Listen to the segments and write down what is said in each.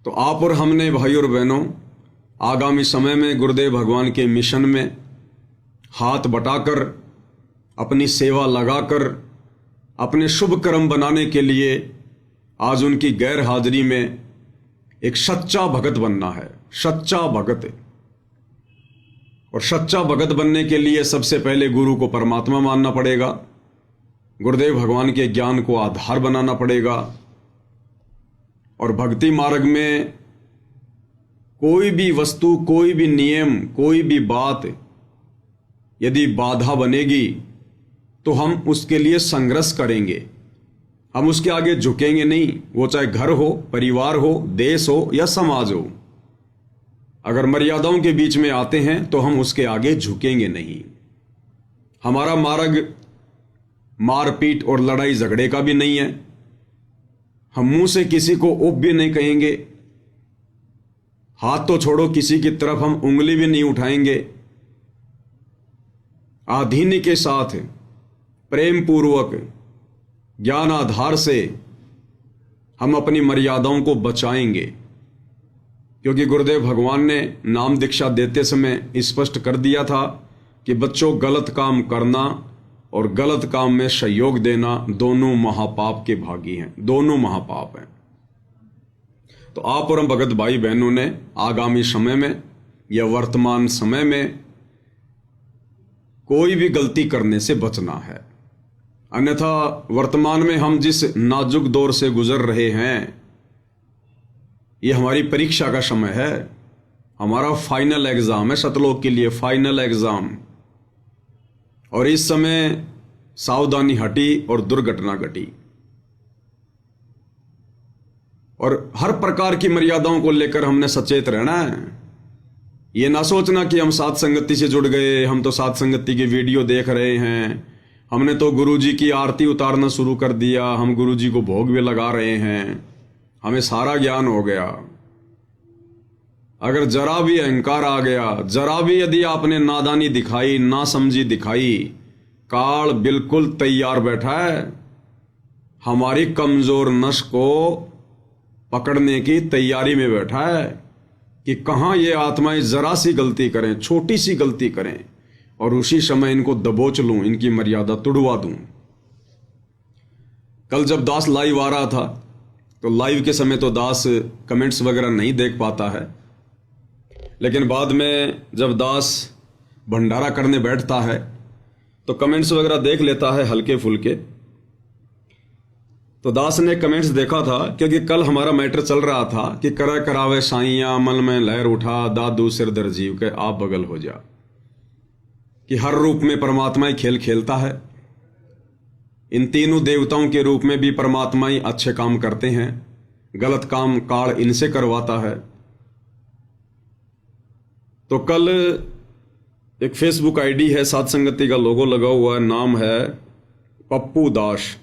तो आप और हमने भाई और बहनों आगामी समय में गुरुदेव भगवान के मिशन में हाथ बटाकर अपनी सेवा लगाकर अपने शुभ कर्म बनाने के लिए आज उनकी गैर हाजिरी में एक सच्चा भगत बनना है। सच्चा भगत। और सच्चा भगत बनने के लिए सबसे पहले गुरु को परमात्मा मानना पड़ेगा, गुरुदेव भगवान के ज्ञान को आधार बनाना पड़ेगा। और भक्ति मार्ग में कोई भी वस्तु, कोई भी नियम, कोई भी बात यदि बाधा बनेगी तो हम उसके लिए संघर्ष करेंगे, हम उसके आगे झुकेंगे नहीं। वो चाहे घर हो, परिवार हो, देश हो या समाज हो, अगर मर्यादाओं के बीच में आते हैं तो हम उसके आगे झुकेंगे नहीं। हमारा मार्ग मारपीट और लड़ाई झगड़े का भी नहीं है। हम मुंह से किसी को उप भी नहीं कहेंगे, हाथ तो छोड़ो किसी की तरफ हम उंगली भी नहीं उठाएंगे। आधीन्य के साथ प्रेम पूर्वक ज्ञान आधार से हम अपनी मर्यादाओं को बचाएंगे, क्योंकि गुरुदेव भगवान ने नाम दीक्षा देते समय स्पष्ट कर दिया था कि बच्चों, गलत काम करना और गलत काम में सहयोग देना दोनों महापाप के भागी हैं, दोनों महापाप हैं। तो आप और हम भगत भाई बहनों ने आगामी समय में या वर्तमान समय में कोई भी गलती करने से बचना है। अन्यथा वर्तमान में हम जिस नाजुक दौर से गुजर रहे हैं, ये हमारी परीक्षा का समय है, हमारा फाइनल एग्जाम है, सतलोक के लिए फाइनल एग्जाम। और इस समय सावधानी हटी और दुर्घटना घटी। और हर प्रकार की मर्यादाओं को लेकर हमने सचेत रहना है। ये ना सोचना कि हम साथ संगति से जुड़ गए, हम तो साथ संगति की वीडियो देख रहे हैं, हमने तो गुरुजी की आरती उतारना शुरू कर दिया, हम गुरुजी को भोग भी लगा रहे हैं, हमें सारा ज्ञान हो गया। अगर जरा भी अहंकार आ गया, जरा भी यदि आपने नादानी दिखाई, ना समझी दिखाई, काल बिल्कुल तैयार बैठा है हमारी कमजोर नस को पकड़ने की तैयारी में बैठा है कि कहां ये आत्माएं जरा सी गलती करें, छोटी सी गलती करें और उसी समय इनको दबोच लूं, इनकी मर्यादा तुड़वा दूं। कल जब दास लाइव आ रहा था तो लाइव के समय तो दास कमेंट्स वगैरह नहीं देख पाता है, लेकिन बाद में जब दास भंडारा करने बैठता है तो कमेंट्स वगैरह देख लेता है हल्के फुल्के। तो दास ने कमेंट्स देखा था, क्योंकि कल हमारा मैटर चल रहा था कि करा करावे साइया मन में लहर उठा, दादू सिर दर जीव के आप बगल हो जा, कि हर रूप में परमात्मा ही खेल खेलता है। इन तीनों देवताओं के रूप में भी परमात्मा ही अच्छे काम करते हैं, गलत काम काल इनसे करवाता है। तो कल एक फेसबुक आईडी है, साथ संगति का लोगो लगा हुआ है, नाम है पप्पू दास।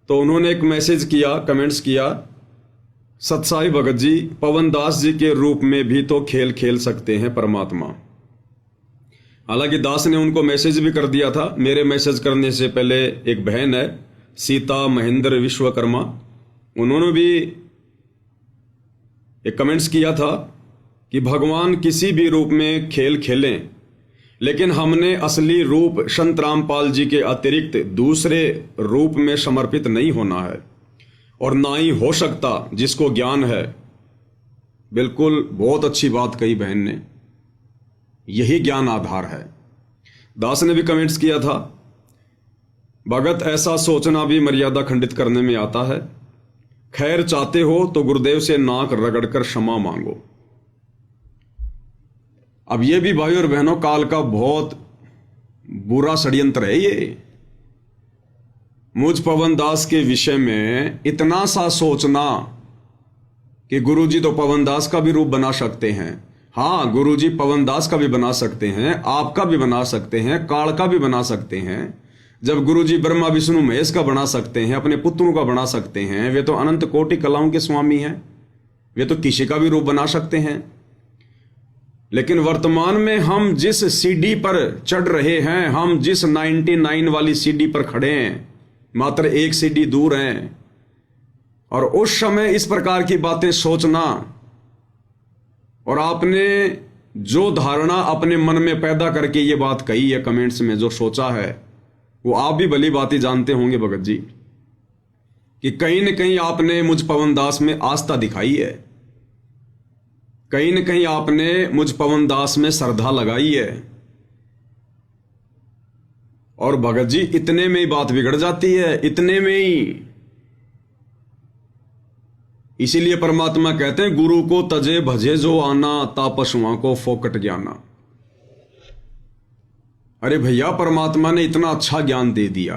तो उन्होंने एक मैसेज किया, कमेंट्स किया, सतसाई भगत जी, पवन दास जी के रूप में भी तो खेल खेल सकते हैं परमात्मा। हालांकि दास ने उनको मैसेज भी कर दिया था। मेरे मैसेज करने से पहले एक बहन है सीता महेंद्र विश्वकर्मा, उन्होंने भी एक कमेंट्स किया था कि भगवान किसी भी रूप में खेल खेलें, लेकिन हमने असली रूप संत रामपाल जी के अतिरिक्त दूसरे रूप में समर्पित नहीं होना है, और ना ही हो सकता जिसको ज्ञान है। बिल्कुल बहुत अच्छी बात कही बहन ने, यही ज्ञान आधार है। दास ने भी कमेंट्स किया था, भगत ऐसा सोचना भी मर्यादा खंडित करने में आता है, खैर चाहते हो तो गुरुदेव से नाक रगड़कर क्षमा मांगो। अब ये भी भाई और बहनों काल का बहुत बुरा षड्यंत्र है ये। मुझ पवन दास के विषय में इतना सा सोचना कि गुरुजी तो पवन दास का भी रूप बना सकते हैं। हाँ, गुरुजी पवन दास का भी बना सकते हैं, आपका भी बना सकते हैं, काल का भी बना सकते हैं। जब गुरुजी ब्रह्मा विष्णु महेश का बना सकते हैं, अपने पुत्रों का बना सकते हैं, वे तो अनंत कोटि कलाओं के स्वामी हैं, वे तो किसी का भी रूप बना सकते हैं। लेकिन वर्तमान में हम जिस सीढ़ी पर चढ़ रहे हैं, हम जिस 99 वाली सीढ़ी पर खड़े हैं, मात्र एक सीढ़ी दूर हैं, और उस समय इस प्रकार की बातें सोचना, और आपने जो धारणा अपने मन में पैदा करके ये बात कही है कमेंट्स में, जो सोचा है, वो आप भी भली बात ही जानते होंगे भगत जी, कि कहीं न कहीं आपने मुझ पवन दास में आस्था दिखाई है, कहीं न कहीं आपने मुझ पवन दास में श्रद्धा लगाई है। और भगत जी इतने में ही बात बिगड़ जाती है, इतने में ही। इसीलिए परमात्मा कहते हैं, गुरु को तजे भजे जो आना, तापसुआ को फोकट ज्ञाना। अरे भैया, परमात्मा ने इतना अच्छा ज्ञान दे दिया,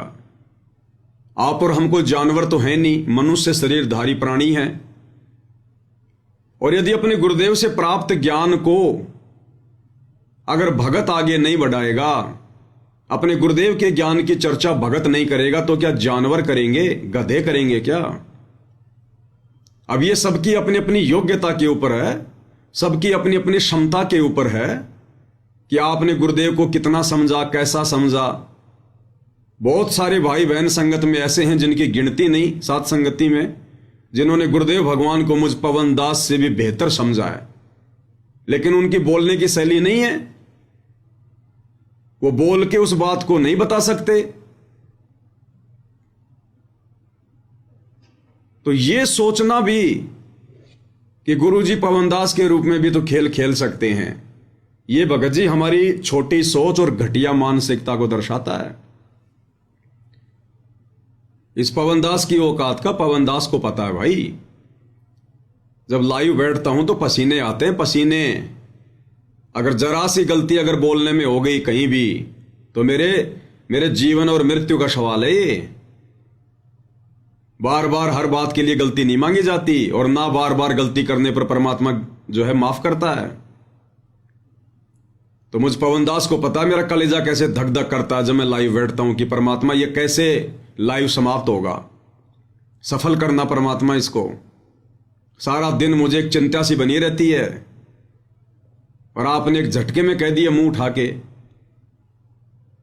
आप और हमको जानवर तो है नहीं, मनुष्य शरीरधारी प्राणी हैं। और यदि अपने गुरुदेव से प्राप्त ज्ञान को अगर भगत आगे नहीं बढ़ाएगा, अपने गुरुदेव के ज्ञान की चर्चा भगत नहीं करेगा, तो क्या जानवर करेंगे, गधे करेंगे क्या? अब ये सबकी अपनी अपनी योग्यता के ऊपर है, सबकी अपनी अपनी क्षमता के ऊपर है कि आपने गुरुदेव को कितना समझा, कैसा समझा। बहुत सारे भाई बहन संगत में ऐसे हैं जिनकी गिनती नहीं, साथ संगति में, जिन्होंने गुरुदेव भगवान को मुझ पवन दास से भी बेहतर समझा है, लेकिन उनकी बोलने की शैली नहीं है, वो बोल के उस बात को नहीं बता सकते। तो ये सोचना भी कि गुरुजी पवनदास के रूप में भी तो खेल खेल सकते हैं, ये भगत जी हमारी छोटी सोच और घटिया मानसिकता को दर्शाता है। इस पवनदास की औकात का पवनदास को पता है भाई। जब लाइव बैठता हूं तो पसीने आते हैं, पसीने। अगर जरा सी गलती अगर बोलने में हो गई कहीं भी, तो मेरे जीवन और मृत्यु का सवाल है ये। बार बार हर बात के लिए गलती नहीं मांगी जाती, और ना बार बार गलती करने पर परमात्मा जो है माफ करता है। तो मुझ पवनदास को पता है मेरा कलेजा कैसे धक धक करता है जब मैं लाइव बैठता हूं कि परमात्मा ये कैसे लाइव समाप्त होगा, सफल करना परमात्मा इसको। सारा दिन मुझे एक चिंता सी बनी रहती है, और आपने एक झटके में कह दिया मुंह उठा के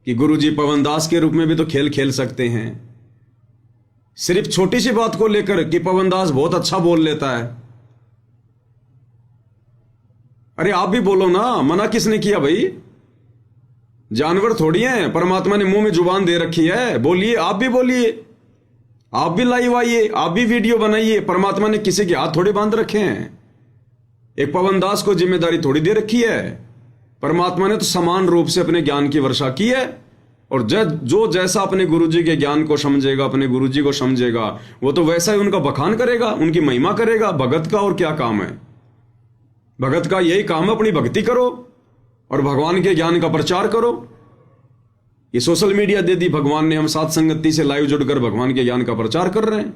कि गुरुजी पवनदास के रूप में भी तो खेल खेल सकते हैं। सिर्फ छोटी सी बात को लेकर कि पवनदास बहुत अच्छा बोल लेता है। अरे आप भी बोलो ना, मना किसने किया भाई? जानवर थोड़ी हैं, परमात्मा ने मुंह में जुबान दे रखी है, बोलिए, आप भी बोलिए, आप भी लाइव आइए, आप भी वीडियो बनाइए। परमात्मा ने किसी के हाथ थोड़े बांध रखे हैं, एक पवनदास को जिम्मेदारी थोड़ी दे रखी है। परमात्मा ने तो समान रूप से अपने ज्ञान की वर्षा की है, और जो जैसा अपने गुरुजी के ज्ञान को समझेगा, अपने गुरुजी को समझेगा, वो तो वैसा ही उनका बखान करेगा, उनकी महिमा करेगा। भगत का और क्या काम है? भगत का यही काम है, अपनी भक्ति करो और भगवान के ज्ञान का प्रचार करो। ये सोशल मीडिया दे दी भगवान ने, हम साथ संगति से लाइव जुड़कर भगवान के ज्ञान का प्रचार कर रहे हैं।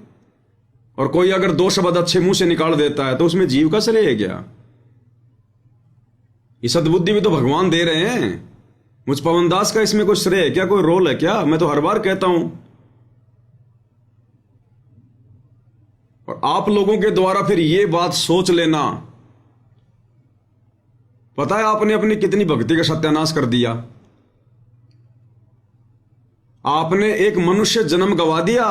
और कोई अगर दो शब्द अच्छे मुंह से निकाल देता है तो उसमें जीव का श्रेय है क्या? ये सद्बुद्धि भी तो भगवान दे रहे हैं। मुझ पवनदास का इसमें कोई श्रेय है क्या, कोई रोल है क्या? मैं तो हर बार कहता हूं, और आप लोगों के द्वारा फिर ये बात सोच लेना। पता है आपने अपनी कितनी भक्ति का सत्यानाश कर दिया। आपने एक मनुष्य जन्म गवा दिया,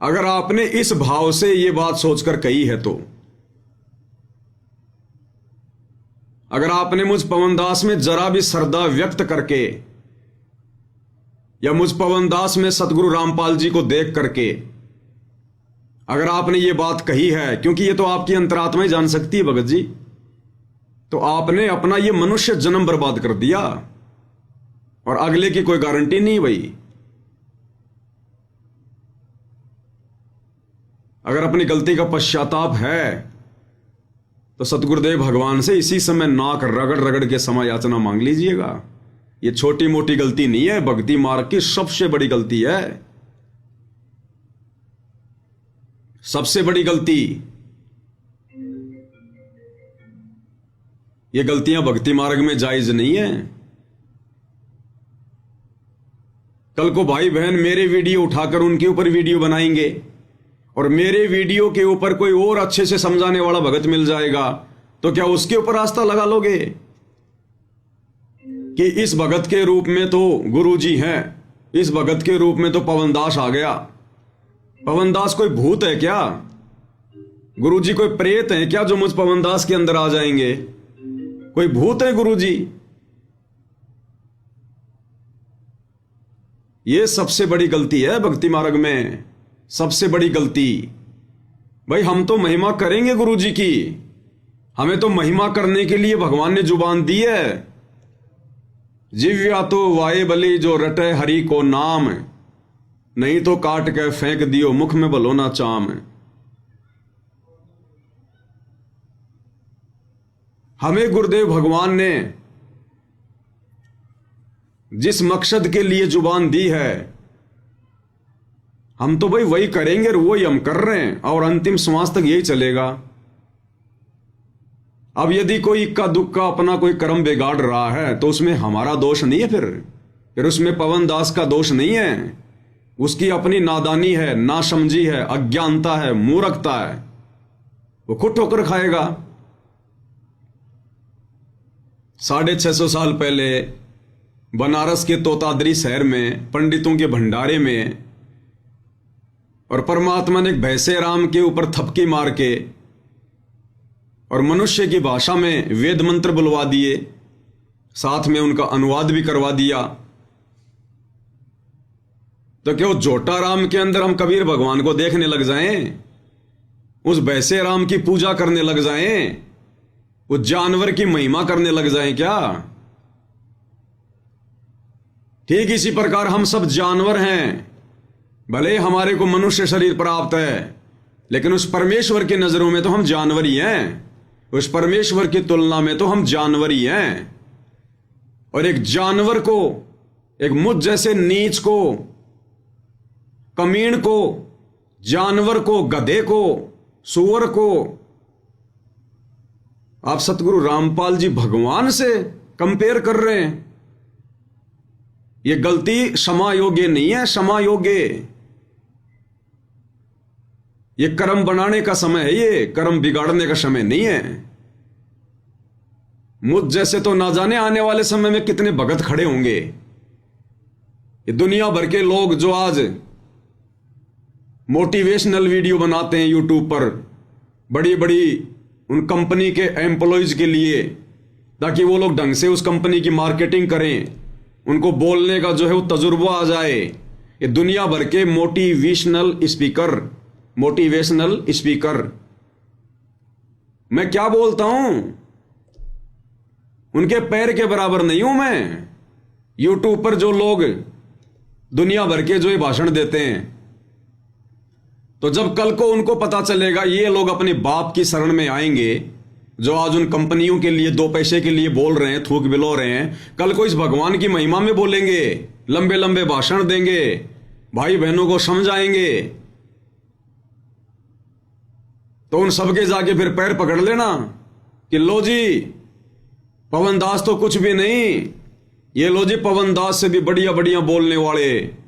अगर आपने इस भाव से ये बात सोचकर कही है तो। अगर आपने मुझ पवनदास में जरा भी श्रद्धा व्यक्त करके, या मुझ पवनदास में सतगुरु रामपाल जी को देख करके अगर आपने ये बात कही है, क्योंकि ये तो आपकी अंतरात्मा ही जान सकती है भगत जी, तो आपने अपना ये मनुष्य जन्म बर्बाद कर दिया, और अगले की कोई गारंटी नहीं भाई। अगर अपनी गलती का पश्चाताप है तो सतगुरुदेव भगवान से इसी समय नाक रगड़ रगड़ के समय याचना मांग लीजिएगा। ये छोटी मोटी गलती नहीं है, भक्ति मार्ग की सबसे बड़ी गलती है, सबसे बड़ी गलती। ये गलतियां भक्ति मार्ग में जायज नहीं है। कल को भाई बहन मेरे वीडियो उठाकर उनके ऊपर वीडियो बनाएंगे, और मेरे वीडियो के ऊपर कोई और अच्छे से समझाने वाला भगत मिल जाएगा, तो क्या उसके ऊपर आस्था लगा लोगे कि इस भगत के रूप में तो गुरुजी हैं, इस भगत के रूप में तो पवनदास आ गया, पवनदास कोई भूत है क्या? गुरुजी कोई प्रेत है क्या जो मुझ पवनदास के अंदर आ जाएंगे? कोई भूत है गुरुजी? ये सबसे बड़ी गलती है भक्ति मार्ग में, सबसे बड़ी गलती। भाई हम तो महिमा करेंगे गुरुजी की, हमें तो महिमा करने के लिए भगवान ने जुबान दी है। जिव्या तो वाये बली जो रटे हरि को नाम, नहीं तो काट के फेंक दियो मुख में भलो ना चाम। हमें गुरुदेव भगवान ने जिस मकसद के लिए जुबान दी है, हम तो भाई वही करेंगे और वही हम कर रहे हैं और अंतिम श्वास तक यही चलेगा। अब यदि कोई इक्का दुक्का अपना कोई कर्म बिगाड़ रहा है तो उसमें हमारा दोष नहीं है, फिर उसमें पवन दास का दोष नहीं है। उसकी अपनी नादानी है, नासमझी है, अज्ञानता है, मूर्खता है, वो खुद ठोकर खाएगा। 650 साल पहले बनारस के तोतादरी शहर में पंडितों के भंडारे में और परमात्मा ने एक भैंसे राम के ऊपर थपकी मार के और मनुष्य की भाषा में वेद मंत्र बुलवा दिए, साथ में उनका अनुवाद भी करवा दिया। तो क्या जोटा राम के अंदर हम कबीर भगवान को देखने लग जाएं, उस भैंसे राम की पूजा करने लग जाएं, उस जानवर की महिमा करने लग जाएं क्या? ठीक इसी प्रकार हम सब जानवर हैं, भले हमारे को मनुष्य शरीर प्राप्त है, लेकिन उस परमेश्वर की नजरों में तो हम जानवर ही हैं। उस परमेश्वर की तुलना में तो हम जानवर ही हैं। और एक जानवर को, एक मुझ जैसे नीच को, कमीण को, जानवर को, गधे को, सुअर को आप सतगुरु रामपाल जी भगवान से कंपेयर कर रहे हैं। यह गलती क्षमा योग्य नहीं है, क्षमा योग्य। यह कर्म बनाने का समय है, ये कर्म बिगाड़ने का समय नहीं है। मुझ जैसे तो ना जाने आने वाले समय में कितने भगत खड़े होंगे। ये दुनिया भर के लोग जो आज मोटिवेशनल वीडियो बनाते हैं यूट्यूब पर, बड़ी बड़ी उन कंपनी के एम्प्लॉयज के लिए, ताकि वो लोग ढंग से उस कंपनी की मार्केटिंग करें, उनको बोलने का जो है वो तजुर्बा आ जाए। ये दुनिया भर के मोटिवेशनल स्पीकर मैं क्या बोलता हूं, उनके पैर के बराबर नहीं हूं मैं। यूट्यूब पर जो लोग दुनिया भर के जो ये भाषण देते हैं, तो जब कल को उनको पता चलेगा ये लोग अपने बाप की शरण में आएंगे, जो आज उन कंपनियों के लिए 2 पैसे के लिए बोल रहे हैं, थूक बिलो रहे हैं, कल को इस भगवान की महिमा में बोलेंगे, लंबे लंबे भाषण देंगे, भाई बहनों को समझाएंगे, तो उन सबके जाके फिर पैर पकड़ लेना कि लो जी पवन दास तो कुछ भी नहीं, ये लो जी पवन दास से भी बढ़िया बढ़िया बोलने वाले।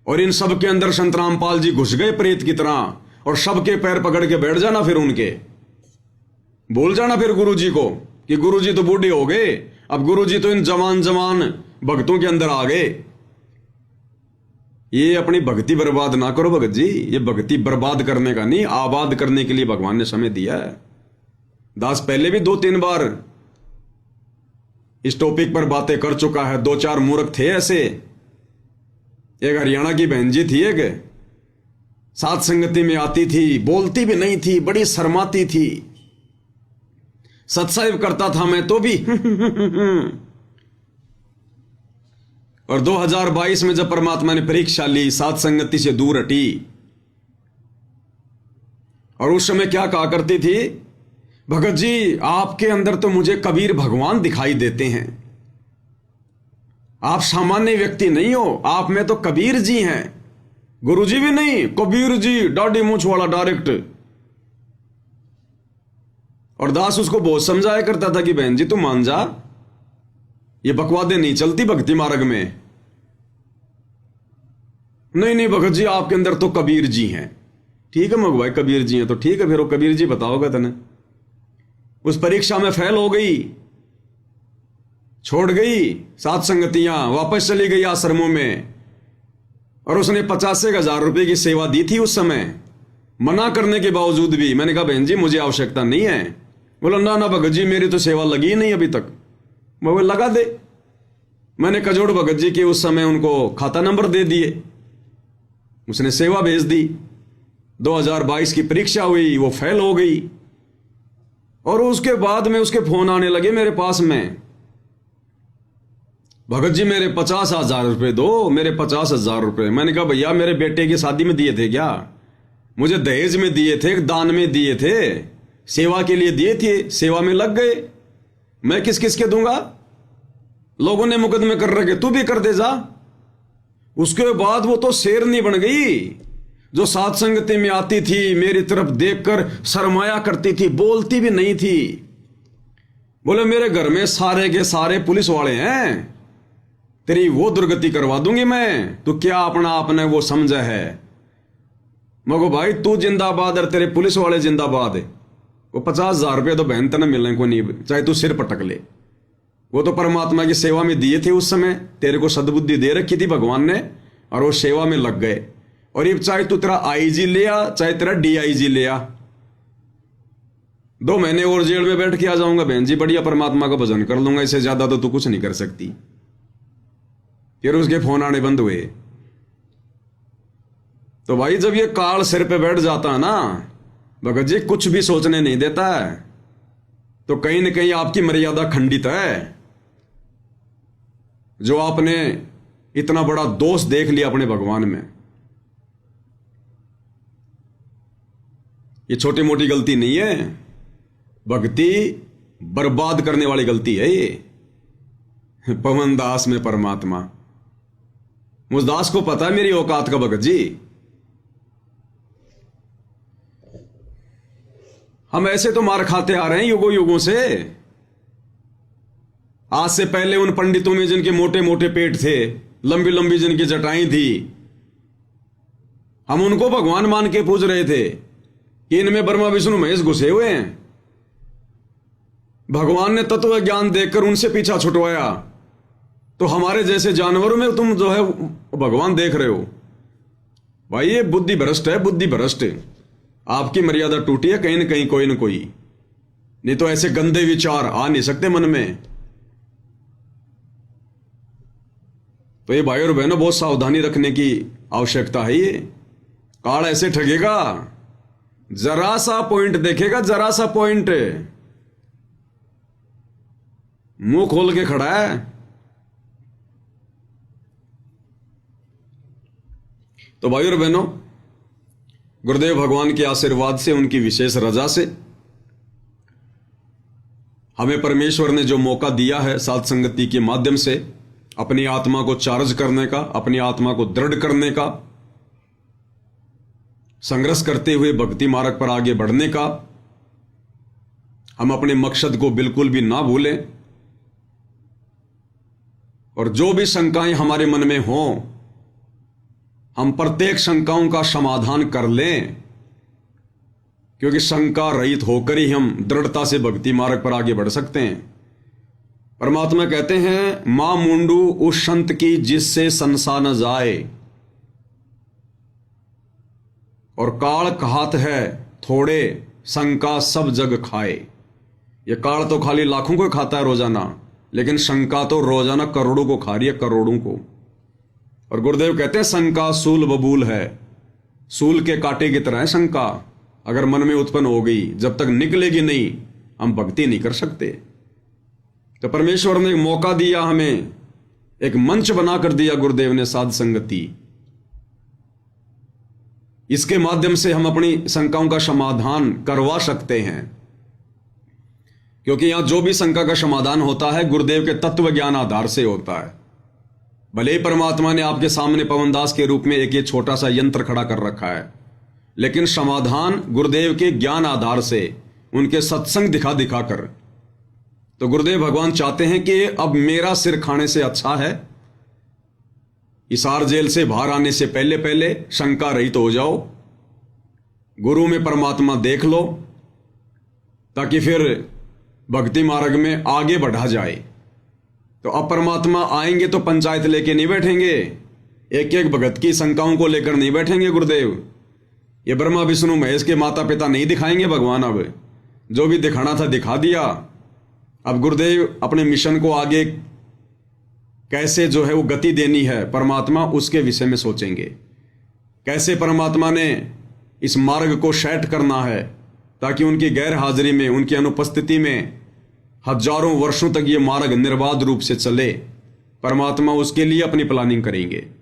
और इन सब के अंदर संत रामपाल जी घुस गए प्रेत की तरह, और सबके पैर पकड़ के बैठ जाना, फिर उनके भूल जाना फिर गुरुजी को कि गुरुजी तो बूढ़े हो गए, अब गुरुजी तो इन जवान भक्तों के अंदर आ गए। ये अपनी भक्ति बर्बाद ना करो भगत जी, ये भक्ति बर्बाद करने का नहीं, आबाद करने के लिए भगवान ने समय दिया है। दास पहले भी 2-3 बार इस टॉपिक पर बातें कर चुका है। 2-4 मूर्ख थे ऐसे। एक हरियाणा की बहन जी थी, एक साथ संगति में आती थी, बोलती भी नहीं थी, बड़ी शर्माती थी, सत्संग करता था मैं तो भी और 2022 में जब परमात्मा ने परीक्षा ली, साथ संगति से दूर हटी, और उस समय क्या कहा करती थी, भगत जी आपके अंदर तो मुझे कबीर भगवान दिखाई देते हैं, आप सामान्य व्यक्ति नहीं हो, आप में तो कबीर जी हैं, गुरुजी भी नहीं, कबीर जी, दाढ़ी मूंछ वाला डायरेक्ट। और दास उसको बहुत समझाया करता था कि बहन जी तू मान जा, ये बकवादे नहीं चलती भक्ति मार्ग में। नहीं भगत जी आपके अंदर तो कबीर जी हैं। ठीक है मगवाई, कबीर जी हैं तो ठीक है, फिर वो कबीर जी बताओगे तने। उस परीक्षा में फेल हो गई, छोड़ गई सात संगतियां, वापस चली गई आश्रमों में, और उसने 85,000 रुपए की सेवा दी थी उस समय। मना करने के बावजूद भी मैंने कहा बहन जी मुझे आवश्यकता नहीं है। बोला ना ना भगत जी मेरी तो सेवा लगी ही नहीं अभी तक। मैं बोला लगा दे। मैंने कजोड़ भगत जी के उस समय उनको खाता नंबर दे दिए, उसने सेवा भेज दी। 2022 की परीक्षा हुई, वो फेल हो गई। और उसके बाद में उसके फोन आने लगे मेरे पास में, भगत जी मेरे 50,000 रुपए दो, मेरे 50,000 रुपए। मैंने कहा भैया मेरे बेटे की शादी में दिए थे क्या? मुझे दहेज में दिए थे, दान में दिए थे, सेवा के लिए दिए थे, सेवा में लग गए। मैं किस किस के दूंगा? लोगों ने मुकदमे कर रखे, तू भी कर दे जा। उसके बाद वो तो शेरनी बन गई, जो साथ संगति में आती थी मेरी तरफ देखकर शर्माया करती थी, बोलती भी नहीं थी। बोले मेरे घर में सारे के सारे पुलिस वाले हैं, तेरी वो दुर्गति करवा दूंगी मैं, तू क्या अपना आपने वो समझा है? मगो भाई तू जिंदाबाद और तेरे पुलिस वाले जिंदाबाद है। वो 50,000 रुपये तो बहन तने मिलने को नहीं, चाहे तू सिर पटक ले। वो तो परमात्मा की सेवा में दिए थे उस समय, तेरे को सद्बुद्धि दे रखी थी भगवान ने, और वो सेवा में लग गए। और ये चाहे तू तेरा आईजी ले आ, चाहे तेरा डीआईजी ले आ, 2 महीने और जेल में बैठ के आ जाऊंगा बहन जी, बढ़िया परमात्मा का भजन कर लूंगा, इससे ज्यादा तो तू कुछ नहीं कर सकती। फिर उसके फोन आने बंद हुए। तो भाई जब ये काल सिर पे बैठ जाता है ना भगत जी, कुछ भी सोचने नहीं देता है, तो कहीं ना कहीं आपकी मर्यादा खंडित है। जो आपने इतना बड़ा दोष देख लिया अपने भगवान में, ये छोटी मोटी गलती नहीं है, भक्ति बर्बाद करने वाली गलती है ये। पवन दास में परमात्मा, मुझ दास को पता है मेरी औकात का भगत जी। हम ऐसे तो मार खाते आ रहे हैं युगों युगों से। आज से पहले उन पंडितों में जिनके मोटे मोटे पेट थे, लंबी लंबी जिनकी जटाएं थी, हम उनको भगवान मान के पूज रहे थे कि इनमें ब्रह्मा विष्णु महेश घुसे हुए हैं। भगवान ने तत्व ज्ञान देकर उनसे पीछा छुटवाया, तो हमारे जैसे जानवरों में तुम जो है भगवान देख रहे हो। भाई ये बुद्धि भ्रष्ट है, बुद्धि भ्रष्ट। आपकी मर्यादा टूटी है कहीं ना कहीं, कोई ना कोई, नहीं तो ऐसे गंदे विचार आ नहीं सकते मन में। तो ये भाई और बहनों बहुत सावधानी रखने की आवश्यकता है। ये काल ऐसे ठगेगा, जरा सा पॉइंट देखेगा, जरा सा पॉइंट, मुंह खोल के खड़ा है। तो भाई और बहनों, गुरुदेव भगवान के आशीर्वाद से, उनकी विशेष रजा से हमें परमेश्वर ने जो मौका दिया है साध संगति के माध्यम से अपनी आत्मा को चार्ज करने का, अपनी आत्मा को दृढ़ करने का, संघर्ष करते हुए भक्ति मार्ग पर आगे बढ़ने का, हम अपने मकसद को बिल्कुल भी ना भूलें। और जो भी शंकाएं हमारे मन में हों, हम प्रत्येक शंकाओं का समाधान कर लें, क्योंकि शंका रहित होकर ही हम दृढ़ता से भक्ति मार्ग पर आगे बढ़ सकते हैं। परमात्मा कहते हैं, मां मुंडू उस संत की जिससे संसा न जाए, और काल कहात है थोड़े शंका सब जग खाए। ये काल तो खाली लाखों को खाता है रोजाना, लेकिन शंका तो रोजाना करोड़ों को खा रही है, करोड़ों को। और गुरुदेव कहते हैं शंका सूल बबूल है, सूल के कांटे की तरह है शंका। अगर मन में उत्पन्न हो गई, जब तक निकलेगी नहीं, हम भक्ति नहीं कर सकते। तो परमेश्वर ने एक मौका दिया, हमें एक मंच बनाकर दिया गुरुदेव ने, साध संगति। इसके माध्यम से हम अपनी शंकाओं का समाधान करवा सकते हैं, क्योंकि यहां जो भी शंका का समाधान होता है गुरुदेव के तत्व ज्ञान आधार से होता है। भले ही परमात्मा ने आपके सामने पवनदास के रूप में एक ये छोटा सा यंत्र खड़ा कर रखा है, लेकिन समाधान गुरुदेव के ज्ञान आधार से, उनके सत्संग दिखा दिखा कर। तो गुरुदेव भगवान चाहते हैं कि अब मेरा सिर खाने से अच्छा है, हिसार जेल से बाहर आने से पहले पहले शंका रहित हो जाओ, गुरु में परमात्मा देख लो, ताकि फिर भक्ति मार्ग में आगे बढ़ा जाए। तो अब परमात्मा आएंगे तो पंचायत लेके नहीं बैठेंगे, एक एक भगत की शंकाओं को लेकर नहीं बैठेंगे गुरुदेव। ये ब्रह्मा विष्णु महेश के माता पिता नहीं दिखाएंगे भगवान। अब जो भी दिखाना था दिखा दिया। अब गुरुदेव अपने मिशन को आगे कैसे जो है वो गति देनी है परमात्मा, उसके विषय में सोचेंगे। कैसे परमात्मा ने इस मार्ग को सेट करना है ताकि उनकी गैर हाजिरी में, उनकी अनुपस्थिति में हजारों वर्षों तक ये मार्ग निर्बाध रूप से चले। परमात्मा उसके लिए अपनी प्लानिंग करेंगे।